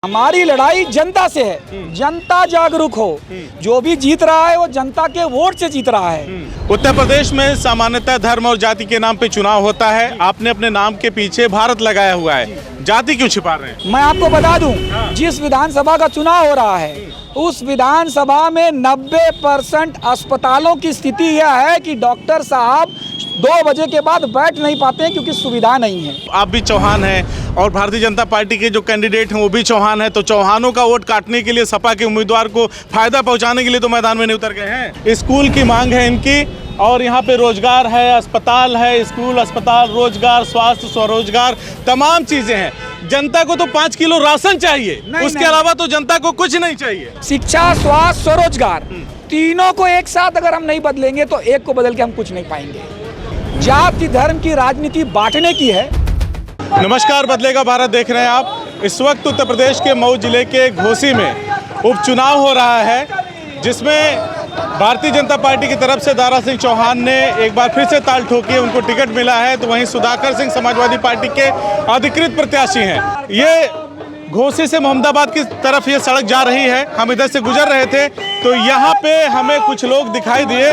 हमारी लड़ाई जनता से है। जनता जागरूक हो, जो भी जीत रहा है वो जनता के वोट से जीत रहा है। उत्तर प्रदेश में सामान्यतः धर्म और जाति के नाम पे चुनाव होता है। आपने अपने नाम के पीछे भारत लगाया हुआ है, जाति क्यों छिपा रहे हैं? मैं आपको बता दूं, जिस विधानसभा का चुनाव हो रहा है उस विधानसभा में 90% अस्पतालों की स्थिति यह है कि डॉक्टर साहब 2 बजे के बाद बैठ नहीं पाते हैं क्योंकि सुविधा नहीं है। आप भी चौहान हैं और भारतीय जनता पार्टी के जो कैंडिडेट हैं वो भी चौहान हैं, तो चौहानों का वोट काटने के लिए सपा के उम्मीदवार को फायदा पहुंचाने के लिए तो मैदान में नहीं उतर गए हैं। स्कूल की मांग है इनकी और यहाँ पे रोजगार है, अस्पताल है, स्कूल, अस्पताल, रोजगार, स्वास्थ्य, स्वरोजगार, तमाम चीजें हैं। जनता को तो 5 किलो राशन चाहिए, उसके अलावा तो जनता को कुछ नहीं चाहिए। शिक्षा, स्वास्थ्य, स्वरोजगार, तीनों को एक साथ अगर हम नहीं बदलेंगे तो एक को बदल के हम कुछ नहीं पाएंगे। जाति धर्म की राजनीति बांटने की है। नमस्कार, बदलेगा भारत देख रहे हैं आप। इस वक्त उत्तर प्रदेश के मऊ जिले के घोसी में उपचुनाव हो रहा है, जिसमें भारतीय जनता पार्टी की तरफ से दारा सिंह चौहान ने एक बार फिर से ताल ठोकी, उनको टिकट मिला है। तो वहीं सुधाकर सिंह समाजवादी पार्टी के अधिकृत प्रत्याशी हैं। ये घोसी से मोहम्मदाबाद की तरफ ये सड़क जा रही है, हम इधर से गुजर रहे थे तो यहाँ पे हमें कुछ लोग दिखाई दिए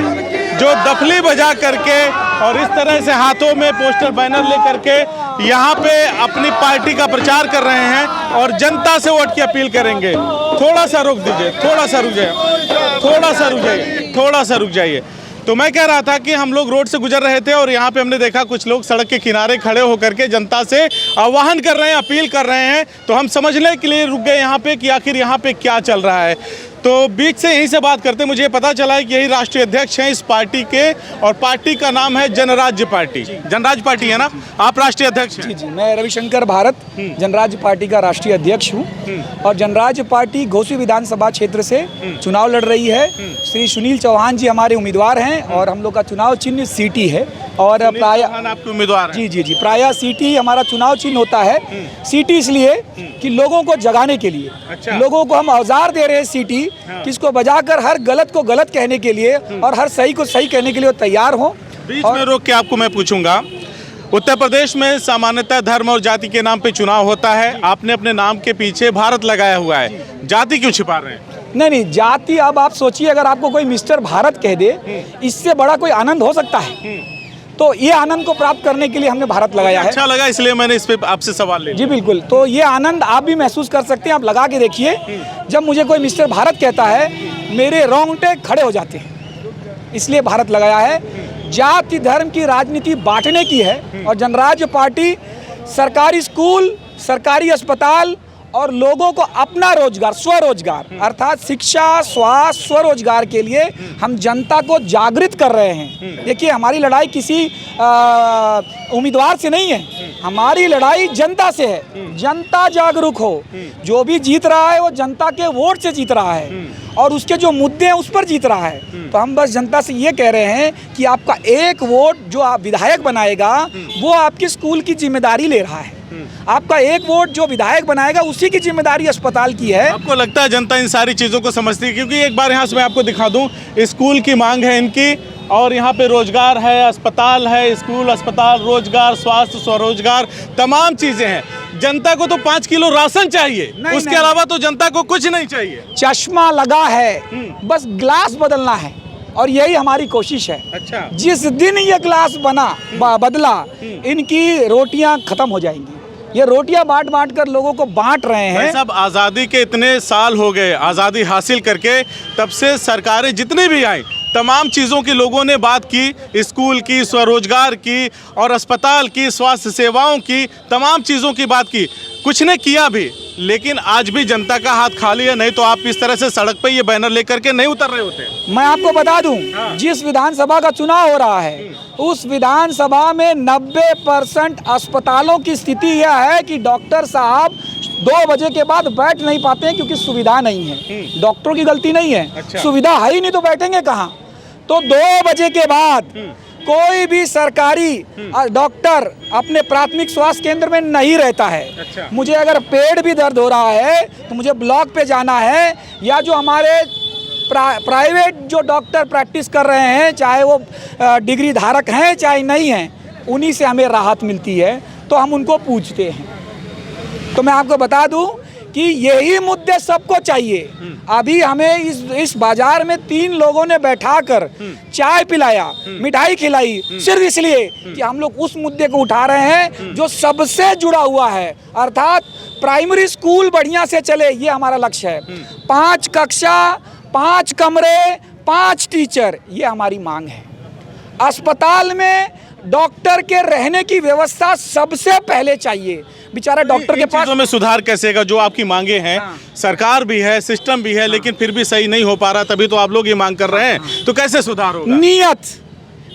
जो दफली बजा करके और इस तरह से हाथों में पोस्टर बैनर ले करके यहाँ पे अपनी पार्टी का प्रचार कर रहे हैं और जनता से वोट की अपील करेंगे। थोड़ा सा रुक दीजिए, थोड़ा सा रुक जाइए, थोड़ा सा रुक जाइए, थोड़ा सा रुक जाइए। तो मैं कह रहा था कि हम लोग रोड से गुजर रहे थे और यहाँ पे हमने देखा कुछ लोग सड़क के किनारे खड़े होकर के जनता से आह्वान कर रहे हैं, अपील कर रहे हैं। तो हम समझने के लिए रुक गए यहाँ पे कि आखिर यहाँ पे क्या चल रहा है। तो बीच से यहीं से बात करते मुझे पता चला है कि यही राष्ट्रीय अध्यक्ष हैं इस पार्टी के और पार्टी का नाम है जनराज्य पार्टी। जनराज्य पार्टी है ना, आप राष्ट्रीय अध्यक्ष हैं? जी, मैं रविशंकर भारत जनराज्य पार्टी का राष्ट्रीय अध्यक्ष हूँ और जनराज्य पार्टी घोसी विधानसभा क्षेत्र से चुनाव लड़ रही है। श्री सुनील चौहान जी हमारे उम्मीदवार हैं और हम लोग का चुनाव चिन्ह सीटी है और प्राय आपके उम्मीदवार हैं? जी, प्राय सीटी हमारा चुनाव चिन्ह होता है। सीटी इसलिए कि लोगों को जगाने के लिए। अच्छा। लोगों को हम औजार दे रहे हैं सीटी, किसको बजाकर हर गलत को गलत कहने के लिए और हर सही को सही कहने के लिए वो तैयार हो। बीच में रोक के आपको मैं पूछूंगा, उत्तर प्रदेश में सामान्यतः धर्म और जाति के नाम पे चुनाव होता है। आपने अपने नाम के पीछे भारत लगाया हुआ है, जाति क्यों छिपा रहे हैं? नहीं, जाति अब आप सोचिए, अगर आपको कोई मिस्टर भारत कह दे, इससे बड़ा कोई आनंद हो सकता है? तो ये आनंद को प्राप्त करने के लिए हमने भारत लगाया है। अच्छा लगा, इसलिए मैंने इस पे आपसे सवाल ले लिया। जी बिल्कुल, तो ये आनंद आप भी महसूस कर सकते हैं। आप लगा के देखिए, जब मुझे कोई मिस्टर भारत कहता है मेरे रोंगटे खड़े हो जाते हैं, इसलिए भारत लगाया है। जाति धर्म की राजनीति बांटने की है और जनराज्य पार्टी सरकारी स्कूल, सरकारी अस्पताल और लोगों को अपना रोजगार, स्वरोजगार अर्थात शिक्षा, स्वास्थ्य, स्वरोजगार के लिए हम जनता को जागृत कर रहे हैं। देखिए, हमारी लड़ाई किसी उम्मीदवार से नहीं है, हमारी लड़ाई जनता से है। जनता जागरूक हो, जो भी जीत रहा है वो जनता के वोट से जीत रहा है और उसके जो मुद्दे हैं उस पर जीत रहा है। तो हम बस जनता से ये कह रहे हैं कि आपका एक वोट जो आप विधायक बनाएगा वो आपकी स्कूल की जिम्मेदारी ले रहा है। आपका एक वोट जो विधायक बनाएगा उसी की जिम्मेदारी अस्पताल की है। आपको लगता है जनता इन सारी चीज़ों को समझती है? क्योंकि एक बार यहाँ से मैं आपको दिखा दूँ, स्कूल की मांग है इनकी और यहाँ पे रोजगार है, अस्पताल है, स्कूल, अस्पताल, रोजगार, स्वास्थ्य, स्वरोजगार, तमाम चीज़ें हैं। जनता को तो 5 किलो राशन चाहिए, उसके अलावा तो जनता को कुछ नहीं चाहिए। चश्मा लगा है, बस ग्लास बदलना है और यही हमारी कोशिश है। अच्छा। जिस दिन ये ग्लास बदला, इनकी रोटियां खत्म हो जाएंगी। ये रोटियां बांट कर लोगों को बांट रहे हैं। सब आज़ादी के इतने साल हो गए, आज़ादी हासिल करके तब से सरकारें जितनी भी आई तमाम चीज़ों की लोगों ने बात की, स्कूल की, स्वरोजगार की और अस्पताल की, स्वास्थ्य सेवाओं की, तमाम चीज़ों की बात की, कुछ ने किया भी। लेकिन आज भी जनता का हाथ खाली है, नहीं तो आप इस तरह से सड़क पे ये बैनर लेकर के नहीं उतर रहे होते। मैं आपको बता दूं, जिस विधानसभा का चुनाव हो रहा है उस विधानसभा में 90% अस्पतालों की स्थिति यह है कि डॉक्टर साहब 2 बजे के बाद बैठ नहीं पाते हैं क्योंकि सुविधा नहीं है। डॉक्टरों की गलती नहीं है। अच्छा। सुविधा है ही नहीं तो बैठेंगे कहाँ? तो 2 बजे के बाद कोई भी सरकारी डॉक्टर अपने प्राथमिक स्वास्थ्य केंद्र में नहीं रहता है। अच्छा। मुझे अगर पेट भी दर्द हो रहा है तो मुझे ब्लॉक पे जाना है, या जो हमारे प्राइवेट जो डॉक्टर प्रैक्टिस कर रहे हैं, चाहे वो डिग्री धारक हैं चाहे नहीं हैं, उन्हीं से हमें राहत मिलती है। तो हम उनको पूछते हैं। तो मैं आपको बता दूं कि यही मुद्दे सबको चाहिए। अभी हमें इस बाजार में 3 लोगों ने बैठाकर चाय पिलाया, मिठाई खिलाई, सिर्फ इसलिए कि हम लोग उस मुद्दे को उठा रहे हैं जो सबसे जुड़ा हुआ है, अर्थात प्राइमरी स्कूल बढ़िया से चले, ये हमारा लक्ष्य है। 5 कक्षा, 5 कमरे, 5 टीचर, ये हमारी मांग है। अस्पताल में डॉक्टर के रहने की व्यवस्था सबसे पहले चाहिए। बेचारा डॉक्टर के पास चीजों में सुधार कैसे होगा? जो आपकी मांगे हैं, सरकार भी है, सिस्टम भी है, लेकिन फिर भी सही नहीं हो पा रहा, तभी तो आप लोग ये मांग कर रहे हैं। तो कैसे सुधार होगा? नियत,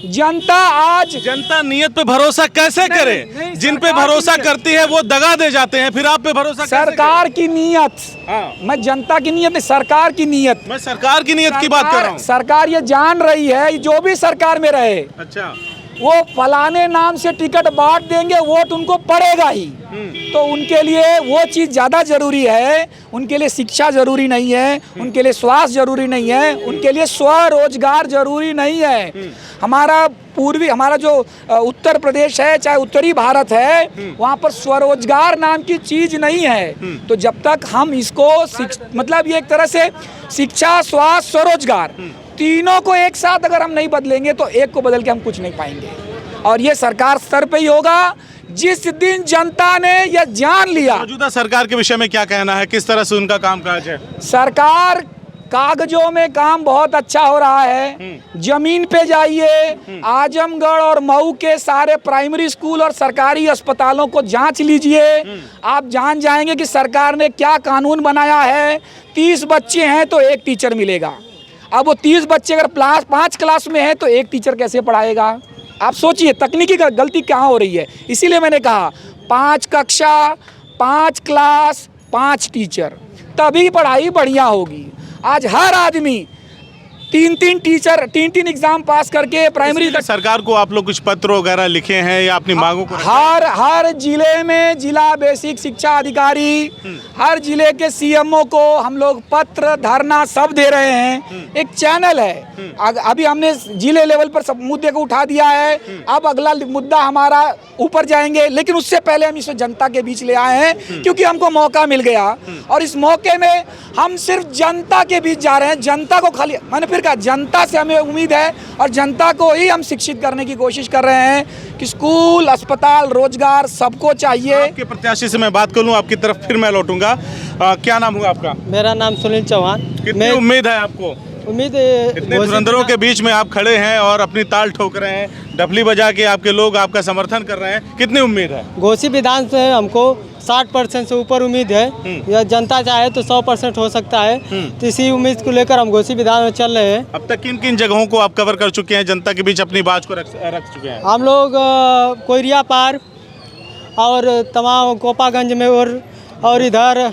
जनता नियत पे भरोसा कैसे करे? जिन पे भरोसा करती है वो दगा दे जाते हैं, फिर आप पे भरोसा कैसे सरकार की नीयत। मैं जनता की नीयत नहीं, सरकार की नीयत। मैं सरकार की नीयत की बात कर रहा हूँ। सरकार ये जान रही है, जो भी सरकार में रहे, अच्छा, वो फलाने नाम से टिकट बांट देंगे, वोट उनको पड़ेगा ही। तो उनके लिए वो चीज़ ज़्यादा जरूरी है। उनके लिए शिक्षा जरूरी नहीं है, उनके लिए स्वास्थ्य जरूरी नहीं है, उनके लिए स्वरोजगार जरूरी नहीं है। हमारा जो उत्तर प्रदेश है, चाहे उत्तरी भारत है, वहाँ पर स्वरोजगार नाम की चीज़ नहीं है। तो जब तक हम इसको मतलब ये एक तरह से शिक्षा, स्वास्थ्य, स्वरोजगार, तीनों को एक साथ अगर हम नहीं बदलेंगे तो एक को बदल के हम कुछ नहीं पाएंगे। और ये सरकार स्तर पे ही होगा। जिस दिन जनता ने यह जान लिया। मौजूदा सरकार के विषय में क्या कहना है? किस तरह से उनका कामकाज है? सरकार कागजों में काम बहुत अच्छा हो रहा है। जमीन पे जाइए, आजमगढ़ और मऊ के सारे प्राइमरी स्कूल और सरकारी अस्पतालों को जांच लीजिए। आप जान जाएंगे कि सरकार ने क्या कानून बनाया है। 30 बच्चे हैं तो 1 टीचर मिलेगा। अब वो 30 बच्चे अगर 5 क्लास में है तो 1 टीचर कैसे पढ़ाएगा? आप सोचिए तकनीकी गलती कहाँ हो रही है। इसीलिए मैंने कहा 5 कक्षा, 5 क्लास, 5 टीचर, तभी पढ़ाई बढ़िया होगी। आज हर आदमी 3 एग्जाम पास करके प्राइमरी तक। सरकार को आप लोग कुछ पत्र वगैरह लिखे हैं या अपनी मांगों को? हर जिले में जिला बेसिक शिक्षा अधिकारी, हर जिले के सीएमओ को हम लोग पत्र, धरना सब दे रहे हैं। एक चैनल है, अभी हमने जिले लेवल पर सब मुद्दे को उठा दिया है। अब अगला मुद्दा हमारा ऊपर जाएंगे, लेकिन उससे पहले हम इसे जनता के बीच ले आए हैं क्योंकि हमको मौका मिल गया। और इस मौके में हम सिर्फ जनता के बीच जा रहे हैं। जनता को खाली, मैंने फिर कहा, जनता से हमें उम्मीद है और जनता को ही हम शिक्षित करने की कोशिश कर रहे हैं कि स्कूल, अस्पताल, रोजगार सबको चाहिए। आपके प्रत्याशी से मैं बात कर लूं, आपकी तरफ फिर मैं लौटूंगा। क्या नाम हुआ आपका? मेरा नाम सुनील चौहान। कितनी उम्मीद है आपको? उम्मीद इतने धुरंधरों के बीच में आप खड़े हैं और अपनी ताल ठोक रहे हैं, डफली बजा के आपके लोग आपका समर्थन कर रहे हैं, कितनी उम्मीद है? घोसी विधान से हमको 60% से ऊपर उम्मीद है। या जनता चाहे तो 100% हो सकता है। तो इसी उम्मीद को लेकर हम घोसी विधान में चल रहे हैं। अब तक किन किन जगहों को आप कवर कर चुके हैं, जनता के बीच अपनी बात को रख चुके हैं? हम लोग कोयरिया पार और तमाम कोपागंज में और इधर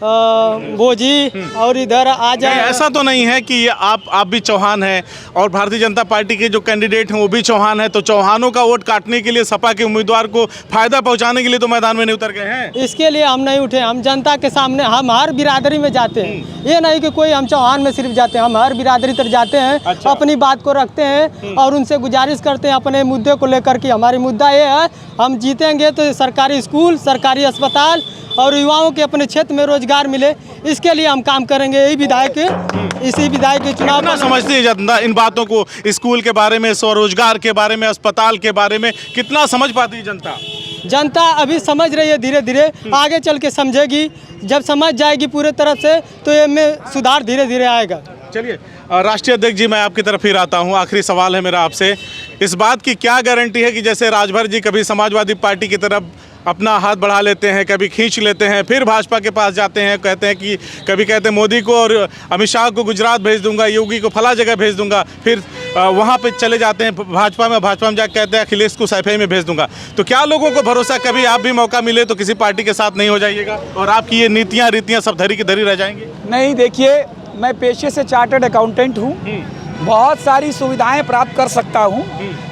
भोजी और इधर आ जाए। ऐसा तो नहीं है कि ये आप भी चौहान हैं और भारतीय जनता पार्टी के जो कैंडिडेट हैं वो भी चौहान हैं, तो चौहानों का वोट काटने के लिए, सपा के उम्मीदवार को फायदा पहुंचाने के लिए तो मैदान में नहीं उतर गए हैं? इसके लिए हम नहीं उठे। हम जनता के सामने, हम हर बिरादरी में जाते हैं। ये नहीं कि कोई हम चौहान में सिर्फ जाते हैं, हम हर बिरादरी तक जाते हैं। अच्छा। अपनी बात को रखते हैं और उनसे गुजारिश करते हैं अपने मुद्दे को लेकर कि हमारी मुद्दा ये है, हम जीतेंगे तो सरकारी स्कूल, सरकारी अस्पताल और युवाओं के अपने क्षेत्र में रोजगार मिले, इसके लिए हम काम करेंगे। यही विधायक, इसी विधायक के चुनाव कितना समझती है जनता इन बातों को? स्कूल के बारे में, स्वरोजगार के बारे में, अस्पताल के बारे में कितना समझ पाती है जनता? जनता अभी समझ रही है, धीरे धीरे आगे चल के समझेगी। जब समझ जाएगी पूरे तरह से तो ये में सुधार धीरे धीरे आएगा। चलिए, राष्ट्रीय अध्यक्ष जी, मैं आपकी तरफ फिर आता हूँ। आखिरी सवाल है मेरा आपसे, इस बात की क्या गारंटी है कि जैसे राजभर जी कभी समाजवादी पार्टी की तरफ अपना हाथ बढ़ा लेते हैं, कभी खींच लेते हैं, फिर भाजपा के पास जाते हैं, कहते हैं कि कभी कहते हैं मोदी को और अमित शाह को गुजरात भेज दूंगा, योगी को फला जगह भेज दूंगा, फिर वहाँ पे चले जाते हैं भाजपा में जाकर कहते हैं अखिलेश को सैफई में भेज दूंगा। तो क्या लोगों को भरोसा, कभी आप भी मौका मिले तो किसी पार्टी के साथ नहीं हो जाइएगा और आपकी ये नीतियाँ रीतियाँ सब धरी की धरी रह जाएंगी? नहीं, देखिए, मैं पेशे से चार्टर्ड अकाउंटेंट हूँ, बहुत सारी सुविधाएं प्राप्त कर सकता हूँ,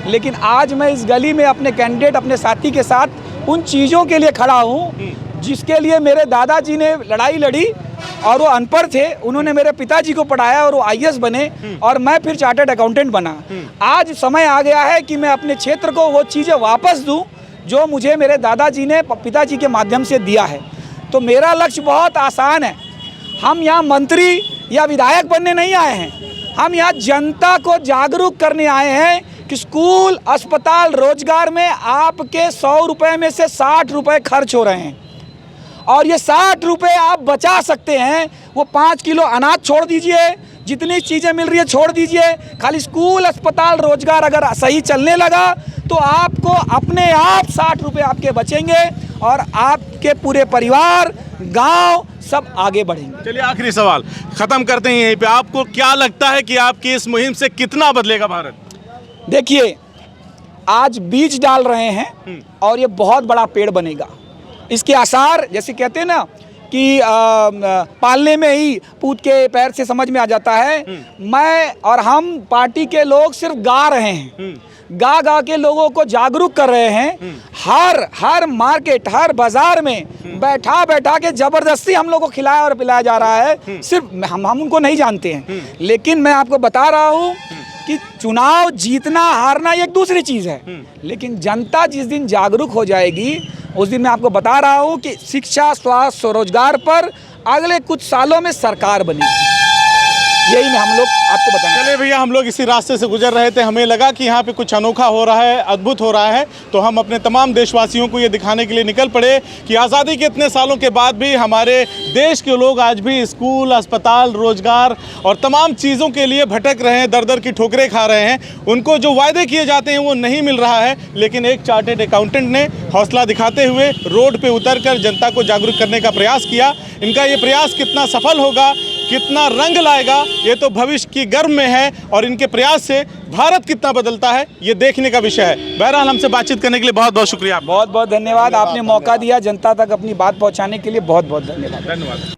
लेकिन आज मैं इस गली में अपने कैंडिडेट, अपने साथी के साथ उन चीज़ों के लिए खड़ा हूँ जिसके लिए मेरे दादाजी ने लड़ाई लड़ी और वो अनपढ़ थे, उन्होंने मेरे पिताजी को पढ़ाया और वो IAS बने और मैं फिर चार्टर्ड अकाउंटेंट बना। आज समय आ गया है कि मैं अपने क्षेत्र को वो चीज़ें वापस दूँ जो मुझे मेरे दादाजी ने पिताजी के माध्यम से दिया है। तो मेरा लक्ष्य बहुत आसान है। हम यहाँ मंत्री या विधायक बनने नहीं आए हैं, हम यहाँ जनता को जागरूक करने आए हैं कि स्कूल, अस्पताल, रोजगार में आपके 100 रुपये में से 60 रुपये खर्च हो रहे हैं और ये 60 रुपये आप बचा सकते हैं। वो 5 किलो अनाज छोड़ दीजिए, जितनी चीज़ें मिल रही है छोड़ दीजिए, खाली स्कूल, अस्पताल, रोजगार अगर सही चलने लगा तो आपको अपने आप 60 रुपये आपके बचेंगे और आपके पूरे परिवार, गांव सब आगे बढ़ेंगे। चलिए आखिरी सवाल खत्म करते हैं यहीं पे। आपको क्या लगता है कि आपकी इस मुहिम से कितना बदलेगा भारत? देखिए, आज बीज डाल रहे हैं और ये बहुत बड़ा पेड़ बनेगा। इसके आसार, जैसे कहते हैं ना कि पालने में ही पूत के पैर से समझ में आ जाता है। मैं और हम पार्टी के लोग सिर्फ गा रहे हैं, गा गा के लोगों को जागरूक कर रहे हैं। हर मार्केट, हर बाजार में बैठा बैठा के जबरदस्ती हम लोग को खिलाया और पिलाया जा रहा है। सिर्फ हम उनको नहीं जानते हैं, लेकिन मैं आपको बता रहा हूँ कि चुनाव जीतना हारना एक दूसरी चीज़ है, लेकिन जनता जिस दिन जागरूक हो जाएगी उस दिन मैं आपको बता रहा हूँ कि शिक्षा, स्वास्थ्य, स्वरोजगार पर अगले कुछ सालों में सरकार बनेगी। यही मैं हम लोग आपको बताना। चलिए भैया, हम लोग इसी रास्ते से गुजर रहे थे, हमें लगा कि यहाँ पे कुछ अनोखा हो रहा है, अद्भुत हो रहा है, तो हम अपने तमाम देशवासियों को ये दिखाने के लिए निकल पड़े कि आज़ादी के इतने सालों के बाद भी हमारे देश के लोग आज भी स्कूल, अस्पताल, रोजगार और तमाम चीज़ों के लिए भटक रहे हैं, दर दर की ठोकरें खा रहे हैं। उनको जो वायदे किए जाते हैं वो नहीं मिल रहा है, लेकिन एक चार्टेड अकाउंटेंट ने हौसला दिखाते हुए रोड पर उतर कर जनता को जागरूक करने का प्रयास किया। इनका ये प्रयास कितना सफल होगा, कितना रंग लाएगा, ये तो भविष्य की गर्भ में है और इनके प्रयास से भारत कितना बदलता है ये देखने का विषय है। बहरहाल, हमसे बातचीत करने के लिए बहुत बहुत शुक्रिया। बहुत बहुत धन्यवाद। आपने मौका दिया जनता तक अपनी बात पहुंचाने के लिए, बहुत बहुत धन्यवाद।